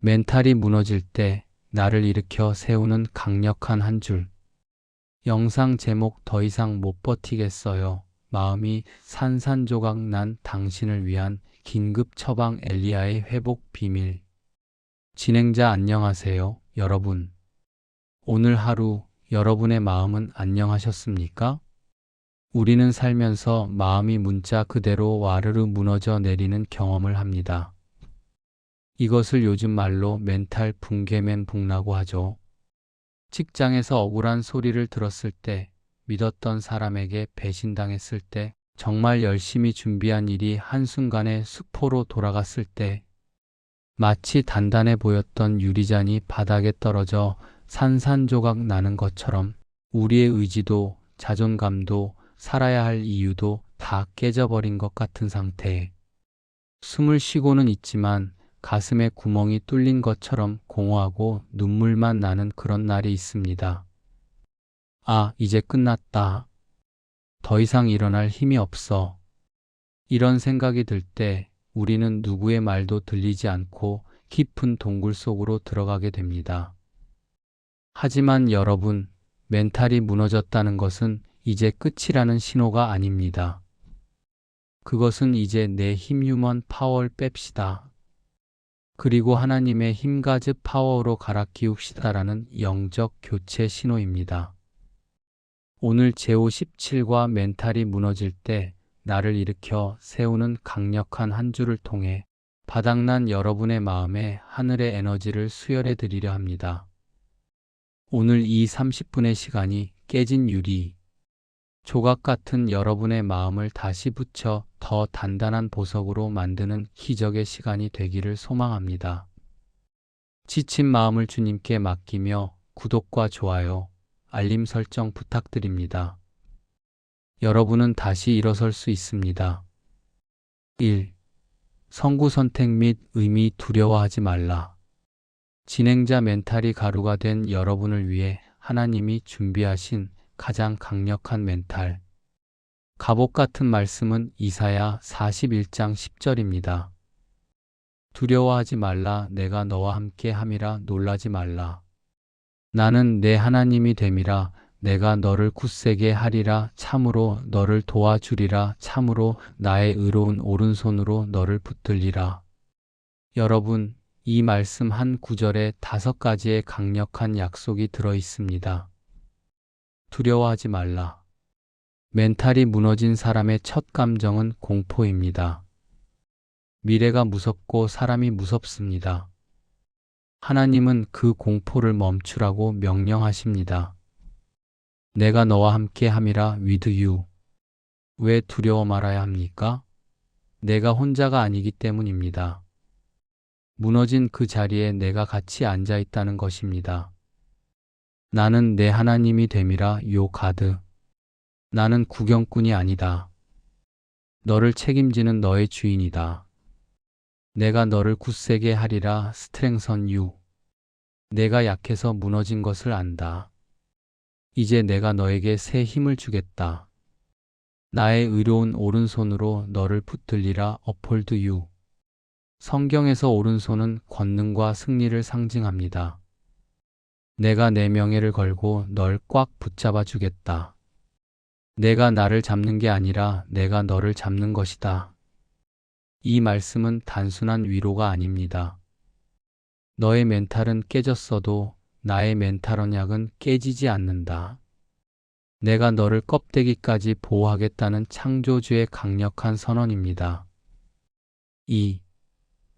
멘탈이 무너질 때 나를 일으켜 세우는 강력한 한 줄. 영상 제목 더 이상 못 버티겠어요. 마음이 산산조각 난 당신을 위한 긴급 처방 엘리야의 회복 비밀. 진행자 안녕하세요, 여러분. 오늘 하루 여러분의 마음은 안녕하셨습니까? 우리는 살면서 마음이 문자 그대로 와르르 무너져 내리는 경험을 합니다. 이것을 요즘 말로 멘탈 붕괴맨 붕라고 하죠. 직장에서 억울한 소리를 들었을 때, 믿었던 사람에게 배신당했을 때, 정말 열심히 준비한 일이 한순간에 수포로 돌아갔을 때, 마치 단단해 보였던 유리잔이 바닥에 떨어져 산산조각 나는 것처럼 우리의 의지도 자존감도 살아야 할 이유도 다 깨져버린 것 같은 상태에 숨을 쉬고는 있지만 가슴에 구멍이 뚫린 것처럼 공허하고 눈물만 나는 그런 날이 있습니다. 아, 이제 끝났다. 더 이상 일어날 힘이 없어. 이런 생각이 들 때 우리는 누구의 말도 들리지 않고 깊은 동굴 속으로 들어가게 됩니다. 하지만 여러분, 멘탈이 무너졌다는 것은 이제 끝이라는 신호가 아닙니다. 그것은 이제 내 힘 휴먼 파워를 뺍시다. 그리고 하나님의 힘가즈 파워로 갈아 끼웁시다라는 영적 교체 신호입니다. 오늘 제호17과 멘탈이 무너질 때 나를 일으켜 세우는 강력한 한 줄을 통해 바닥난 여러분의 마음에 하늘의 에너지를 수혈해 드리려 합니다. 오늘 이 30분의 시간이 깨진 유리, 조각 같은 여러분의 마음을 다시 붙여 더 단단한 보석으로 만드는 기적의 시간이 되기를 소망합니다. 지친 마음을 주님께 맡기며 구독과 좋아요, 알림 설정 부탁드립니다. 여러분은 다시 일어설 수 있습니다. 1. 성구 선택 및 의미 두려워하지 말라. 진행자 멘탈이 가루가 된 여러분을 위해 하나님이 준비하신 가장 강력한 멘탈. 갑옷 같은 말씀은 이사야 41장 10절입니다. 두려워하지 말라. 내가 너와 함께 함이라. 놀라지 말라. 나는 내 하나님이 됨이라. 내가 너를 굳세게 하리라. 참으로 너를 도와주리라. 참으로 나의 의로운 오른손으로 너를 붙들리라. 여러분, 이 말씀 한 구절에 5가지의 강력한 약속이 들어 있습니다. 두려워하지 말라. 멘탈이 무너진 사람의 첫 감정은 공포입니다. 미래가 무섭고 사람이 무섭습니다. 하나님은 그 공포를 멈추라고 명령하십니다. 내가 너와 함께 함이라. with you. 왜 두려워 말아야 합니까? 내가 혼자가 아니기 때문입니다. 무너진 그 자리에 내가 같이 앉아 있다는 것입니다. 나는 내 하나님이 됨이라. 요 가드. 나는 구경꾼이 아니다. 너를 책임지는 너의 주인이다. 내가 너를 굳세게 하리라. 스트렝선 유. 내가 약해서 무너진 것을 안다. 이제 내가 너에게 새 힘을 주겠다. 나의 의로운 오른손으로 너를 붙들리라. uphold you. 성경에서 오른손은 권능과 승리를 상징합니다. 내가 내 명예를 걸고 널 꽉 붙잡아 주겠다. 내가 나를 잡는 게 아니라 내가 너를 잡는 것이다. 이 말씀은 단순한 위로가 아닙니다. 너의 멘탈은 깨졌어도 나의 멘탈 언약은 깨지지 않는다. 내가 너를 껍데기까지 보호하겠다는 창조주의 강력한 선언입니다. 2.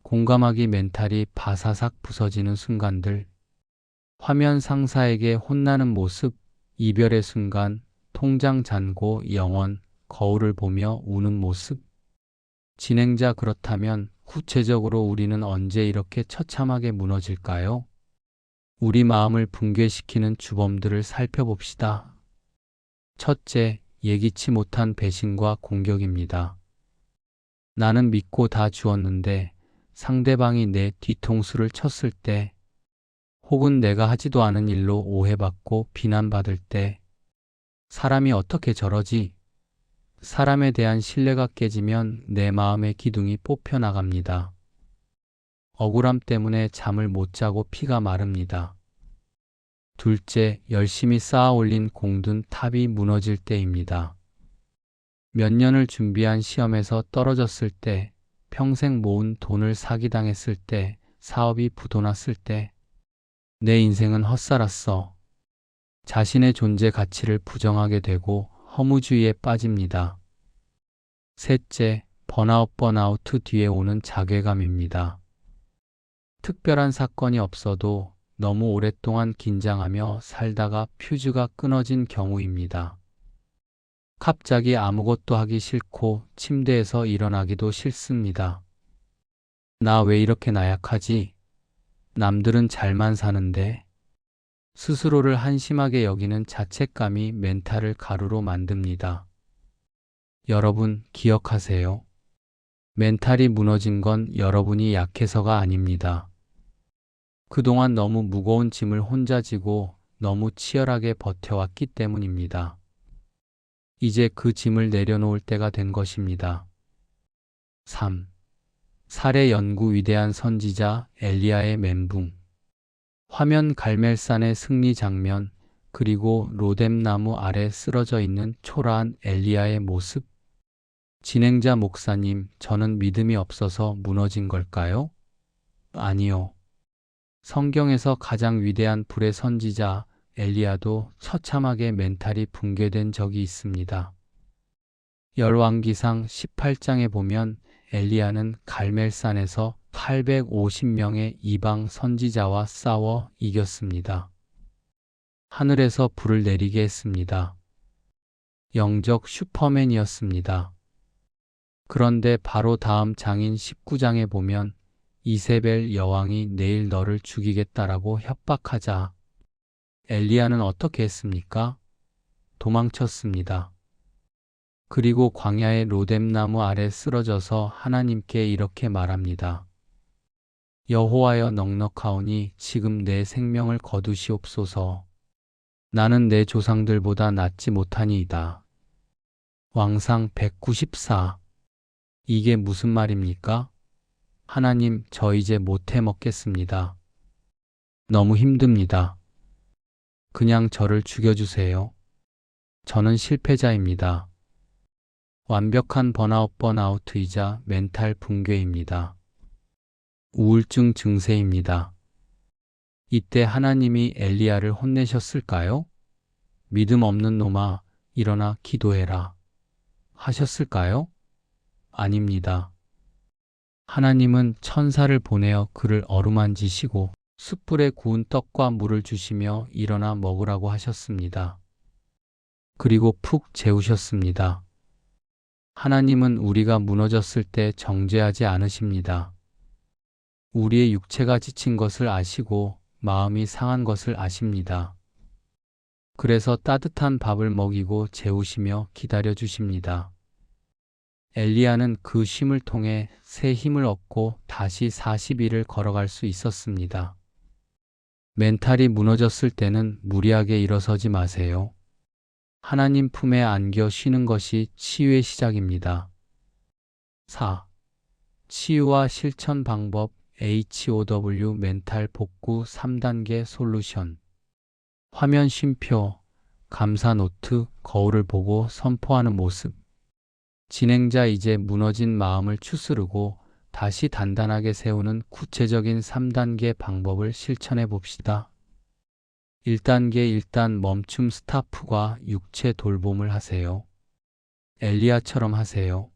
공감하기 멘탈이 바사삭 부서지는 순간들. 화면 상사에게 혼나는 모습, 이별의 순간, 통장 잔고 영원, 거울을 보며 우는 모습. 진행자 그렇다면 구체적으로 우리는 언제 이렇게 처참하게 무너질까요? 우리 마음을 붕괴시키는 주범들을 살펴봅시다. 첫째, 예기치 못한 배신과 공격입니다. 나는 믿고 다 주었는데 상대방이 내 뒤통수를 쳤을 때, 혹은 내가 하지도 않은 일로 오해받고 비난받을 때, 사람이 어떻게 저러지? 사람에 대한 신뢰가 깨지면 내 마음의 기둥이 뽑혀 나갑니다. 억울함 때문에 잠을 못 자고 피가 마릅니다. 둘째, 열심히 쌓아 올린 공든 탑이 무너질 때입니다. 몇 년을 준비한 시험에서 떨어졌을 때, 평생 모은 돈을 사기당했을 때, 사업이 부도났을 때, 내 인생은 헛살았어. 자신의 존재 가치를 부정하게 되고 허무주의에 빠집니다. 셋째, 번아웃 뒤에 오는 자괴감입니다. 특별한 사건이 없어도 너무 오랫동안 긴장하며 살다가 퓨즈가 끊어진 경우입니다. 갑자기 아무것도 하기 싫고 침대에서 일어나기도 싫습니다. 나 왜 이렇게 나약하지? 남들은 잘만 사는데. 스스로를 한심하게 여기는 자책감이 멘탈을 가루로 만듭니다. 여러분, 기억하세요. 멘탈이 무너진 건 여러분이 약해서가 아닙니다. 그동안 너무 무거운 짐을 혼자 지고 너무 치열하게 버텨왔기 때문입니다. 이제 그 짐을 내려놓을 때가 된 것입니다. 3. 살해 연구 위대한 선지자 엘리야의 멘붕. 화면 갈멜산의 승리 장면, 그리고 로뎀나무 아래 쓰러져 있는 초라한 엘리야의 모습. 진행자 목사님, 저는 믿음이 없어서 무너진 걸까요? 아니요. 성경에서 가장 위대한 불의 선지자 엘리야도 처참하게 멘탈이 붕괴된 적이 있습니다. 열왕기상 18장에 보면 엘리야는 갈멜산에서 850명의 이방 선지자와 싸워 이겼습니다. 하늘에서 불을 내리게 했습니다. 영적 슈퍼맨이었습니다. 그런데 바로 다음 장인 19장에 보면 이세벨 여왕이 내일 너를 죽이겠다라고 협박하자 엘리야는 어떻게 했습니까? 도망쳤습니다. 그리고 광야의 로뎀나무 아래 쓰러져서 하나님께 이렇게 말합니다. 여호와여, 넉넉하오니 지금 내 생명을 거두시옵소서. 나는 내 조상들보다 낫지 못하니이다. 왕상 194. 이게 무슨 말입니까? 하나님, 저 이제 못해 먹겠습니다. 너무 힘듭니다. 그냥 저를 죽여주세요. 저는 실패자입니다. 완벽한 번아웃이자 멘탈 붕괴입니다. 우울증 증세입니다. 이때 하나님이 엘리야를 혼내셨을까요? 믿음 없는 놈아, 일어나 기도해라. 하셨을까요? 아닙니다. 하나님은 천사를 보내어 그를 어루만지시고 숯불에 구운 떡과 물을 주시며 일어나 먹으라고 하셨습니다. 그리고 푹 재우셨습니다. 하나님은 우리가 무너졌을 때 정죄하지 않으십니다. 우리의 육체가 지친 것을 아시고 마음이 상한 것을 아십니다. 그래서 따뜻한 밥을 먹이고 재우시며 기다려 주십니다. 엘리야는 그 쉼을 통해 새 힘을 얻고 다시 40일을 걸어갈 수 있었습니다. 멘탈이 무너졌을 때는 무리하게 일어서지 마세요. 하나님 품에 안겨 쉬는 것이 치유의 시작입니다. 4. 치유와 실천 방법 HOW 멘탈 복구 3단계 솔루션. 화면 쉼표, 감사 노트, 거울을 보고 선포하는 모습. 진행자, 이제 무너진 마음을 추스르고 다시 단단하게 세우는 구체적인 3단계 방법을 실천해 봅시다. 1단계, 일단 멈춤 스타프과 육체 돌봄을 하세요. 엘리야처럼 하세요.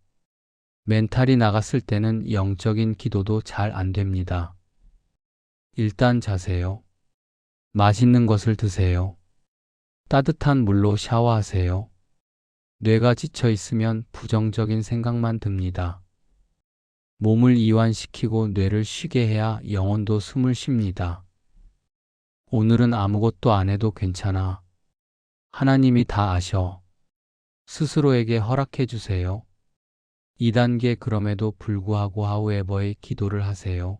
멘탈이 나갔을 때는 영적인 기도도 잘 안 됩니다. 일단 자세요. 맛있는 것을 드세요. 따뜻한 물로 샤워하세요. 뇌가 지쳐 있으면 부정적인 생각만 듭니다. 몸을 이완시키고 뇌를 쉬게 해야 영혼도 숨을 쉽니다. 오늘은 아무것도 안 해도 괜찮아. 하나님이 다 아셔. 스스로에게 허락해 주세요. 2단계, 그럼에도 불구하고 however의 기도를 하세요.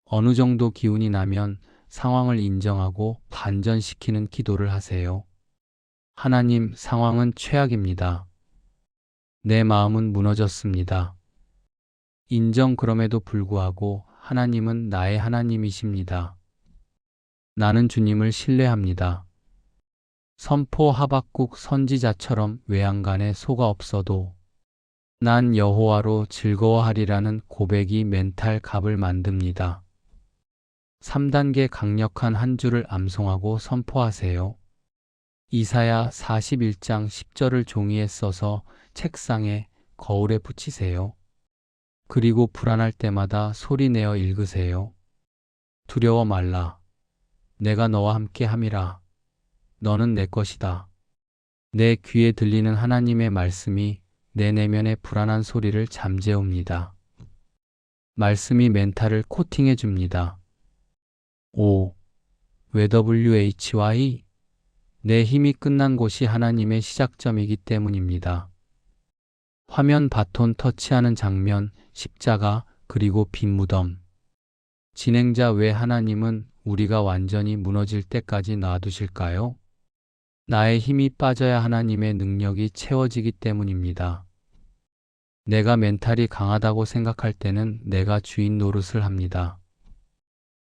어느 정도 기운이 나면 상황을 인정하고 반전시키는 기도를 하세요. 하나님, 상황은 최악입니다. 내 마음은 무너졌습니다. 인정, 그럼에도 불구하고 하나님은 나의 하나님이십니다. 나는 주님을 신뢰합니다. 선포 하박국 선지자처럼 외양간에 소가 없어도 난 여호와로 즐거워하리라는 고백이 멘탈 값을 만듭니다. 3단계 강력한 한 줄을 암송하고 선포하세요. 이사야 41장 10절을 종이에 써서 책상에, 거울에 붙이세요. 그리고 불안할 때마다 소리내어 읽으세요. 두려워 말라. 내가 너와 함께 함이라. 너는 내 것이다. 내 귀에 들리는 하나님의 말씀이 내 내면의 불안한 소리를 잠재웁니다. 말씀이 멘탈을 코팅해 줍니다. O. WHY? 내 힘이 끝난 곳이 하나님의 시작점이기 때문입니다. 화면 바톤 터치하는 장면, 십자가, 그리고 빈 무덤. 진행자 왜 하나님은 우리가 완전히 무너질 때까지 놔두실까요? 나의 힘이 빠져야 하나님의 능력이 채워지기 때문입니다. 내가 멘탈이 강하다고 생각할 때는 내가 주인 노릇을 합니다.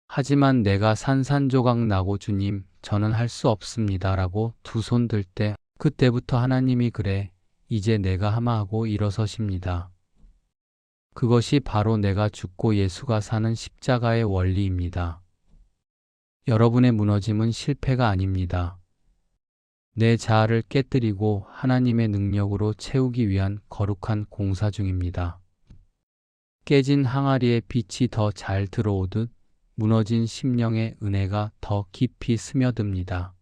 하지만 내가 산산조각 나고 주님, 저는 할 수 없습니다 라고 두 손 들 때 그때부터 하나님이 그래, 이제 내가 하마 하고 일어서십니다. 그것이 바로 내가 죽고 예수가 사는 십자가의 원리입니다. 여러분의 무너짐은 실패가 아닙니다. 내 자아를 깨뜨리고 하나님의 능력으로 채우기 위한 거룩한 공사 중입니다. 깨진 항아리에 빛이 더 잘 들어오듯 무너진 심령의 은혜가 더 깊이 스며듭니다.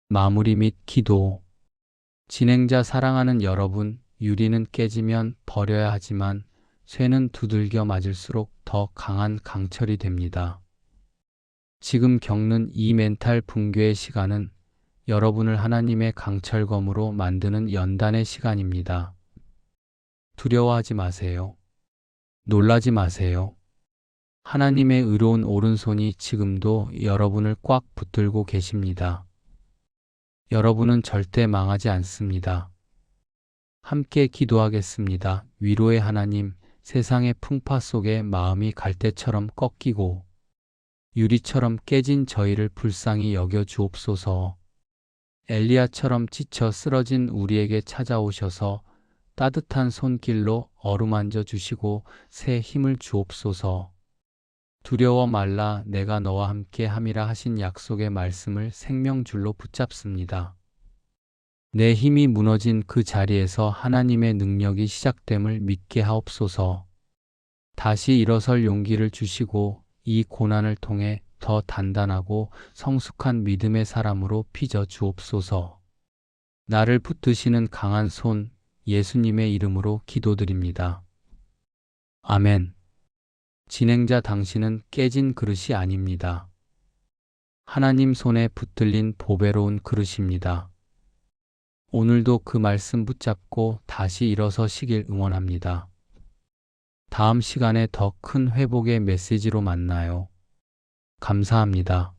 마무리 및 기도. 진행자 사랑하는 여러분, 유리는 깨지면 버려야 하지만 쇠는 두들겨 맞을수록 더 강한 강철이 됩니다. 지금 겪는 이 멘탈 붕괴의 시간은 여러분을 하나님의 강철검으로 만드는 연단의 시간입니다. 두려워하지 마세요. 놀라지 마세요. 하나님의 의로운 오른손이 지금도 여러분을 꽉 붙들고 계십니다. 여러분은 절대 망하지 않습니다. 함께 기도하겠습니다. 위로의 하나님, 세상의 풍파 속에 마음이 갈대처럼 꺾이고 유리처럼 깨진 저희를 불쌍히 여겨 주옵소서. 엘리야처럼 지쳐 쓰러진 우리에게 찾아오셔서 따뜻한 손길로 어루만져 주시고 새 힘을 주옵소서. 두려워 말라, 내가 너와 함께 함이라 하신 약속의 말씀을 생명줄로 붙잡습니다. 내 힘이 무너진 그 자리에서 하나님의 능력이 시작됨을 믿게 하옵소서. 다시 일어설 용기를 주시고 이 고난을 통해 더 단단하고 성숙한 믿음의 사람으로 빚어 주옵소서. 나를 붙드시는 강한 손, 예수님의 이름으로 기도드립니다. 아멘. 진행자 당신은 깨진 그릇이 아닙니다. 하나님 손에 붙들린 보배로운 그릇입니다. 오늘도 그 말씀 붙잡고 다시 일어서시길 응원합니다. 다음 시간에 더 큰 회복의 메시지로 만나요. 감사합니다.